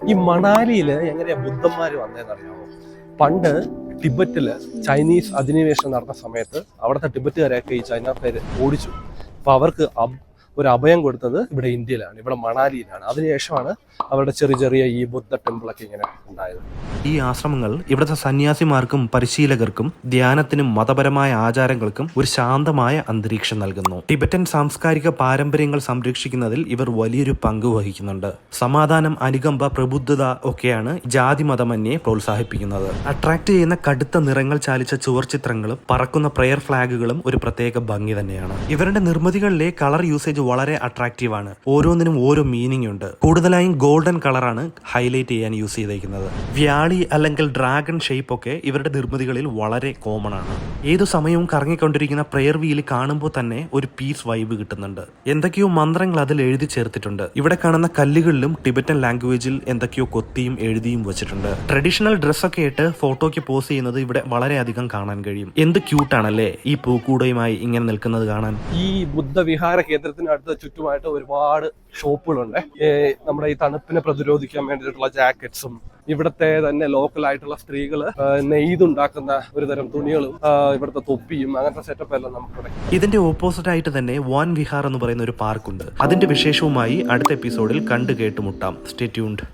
ഈ മണാലിയിൽ എങ്ങനെയാ ബുദ്ധന്മാർ വന്നതെന്നറിയാമോ? പണ്ട് ടിബറ്റില് ചൈനീസ് അധിനിവേശം നടന്ന സമയത്ത് അവിടുത്തെ ടിബറ്റുകാരെയൊക്കെ ഈ ചൈനക്കാര് ഓടിച്ചു. അപ്പൊ അവർക്ക് ഒരു അഭയം കൊടുത്തത് ഇവിടെ ഇന്ത്യയിലാണ്, ഇവിടെ മണാലിയിലാണ്. അതിനുശേഷമാണ് അവരുടെ ചെറിയ ചെറിയ ഈ ബുദ്ധ ടെമ്പിളൊക്കെ ഇങ്ങനെ ഉണ്ടായത്. ഈ ആശ്രമങ്ങൾ ഇവിടുത്തെ സന്യാസിമാർക്കും പരിശീലകർക്കും ധ്യാനത്തിനും മതപരമായ ആചാരങ്ങൾക്കും ഒരു ശാന്തമായ അന്തരീക്ഷം നൽകുന്നു. ടിബറ്റൻ സാംസ്കാരിക പാരമ്പര്യങ്ങൾ സംരക്ഷിക്കുന്നതിൽ ഇവർ വലിയൊരു പങ്ക് വഹിക്കുന്നുണ്ട്. സമാധാനം, അനുകമ്പ, പ്രബുദ്ധത ഒക്കെയാണ് ജാതി മതമന്യെ പ്രോത്സാഹിപ്പിക്കുന്നത്. അട്രാക്ട് ചെയ്യുന്ന കടുത്ത നിറങ്ങൾ ചാലിച്ച ചുവർചിത്രങ്ങളും പറക്കുന്ന പ്രെയർ ഫ്ലാഗുകളും ഒരു പ്രത്യേക ഭംഗി തന്നെയാണ്. ഇവരുടെ നിർമ്മിതികളിലെ കളർ യൂസേജ് വളരെ അട്രാക്റ്റീവ് ആണ്. ഓരോന്നിനും ഓരോ മീനിങ് ഉണ്ട്. കൂടുതലായും ഗോൾഡൻ കളറാണ് ഹൈലൈറ്റ് ചെയ്യാൻ യൂസ് ചെയ്തേക്കുന്നത്. വ്യാളി അല്ലെങ്കിൽ ഡ്രാഗൺ ഷേപ്പ് ഒക്കെ ഇവരുടെ നിർമ്മിതികളിൽ വളരെ കോമൺ ആണ്. ഏതു സമയവും കറങ്ങിക്കൊണ്ടിരിക്കുന്ന പ്രെയർ വീൽ കാണുമ്പോൾ തന്നെ ഒരു പീസ് വൈബ് കിട്ടുന്നുണ്ട്. എന്തൊക്കെയോ മന്ത്രങ്ങൾ അതിൽ എഴുതി ചേർത്തിട്ടുണ്ട്. ഇവിടെ കാണുന്ന കല്ലുകളിലും ടിബറ്റൻ ലാംഗ്വേജിൽ എന്തൊക്കെയോ കൊത്തിയും എഴുതിയും വെച്ചിട്ടുണ്ട്. ട്രഡീഷണൽ ഡ്രസ്സൊക്കെ ഇട്ട് ഫോട്ടോയ്ക്ക് പോസ് ചെയ്യുന്നത് ഇവിടെ വളരെയധികം കാണാൻ കഴിയും. എന്ത് ക്യൂട്ടാണല്ലേ ഈ പൂക്കൂടയുമായി ഇങ്ങനെ നിൽക്കുന്നത് കാണാൻ. ഈ ബുദ്ധവിഹാര കേന്ദ്രത്തിനടുത്ത് ചുറ്റുമായിട്ട് ഒരുപാട് ഷോപ്പുകളുണ്ട്. നമ്മുടെ ഈ തണുപ്പിനെ പ്രതിരോധിക്കാൻ വേണ്ടിയിട്ടുള്ള ജാക്കറ്റ്സും ഇവിടുത്തെ തന്നെ ലോക്കൽ ആയിട്ടുള്ള സ്ത്രീകൾ നെയ്തുണ്ടാക്കുന്ന ഒരു തരം തുണികളും ഇവിടുത്തെ തൊപ്പിയും അങ്ങനത്തെ സെറ്റപ്പ് എല്ലാം നമുക്കിവിടെ. ഇതിന്റെ ഓപ്പോസിറ്റ് ആയിട്ട് തന്നെ വാൻ വിഹാർ എന്ന് പറയുന്ന ഒരു പാർക്കുണ്ട്. അതിന്റെ വിശേഷവുമായി അടുത്ത എപ്പിസോഡിൽ കണ്ടു കേട്ടുമുട്ടാം. Stay tuned.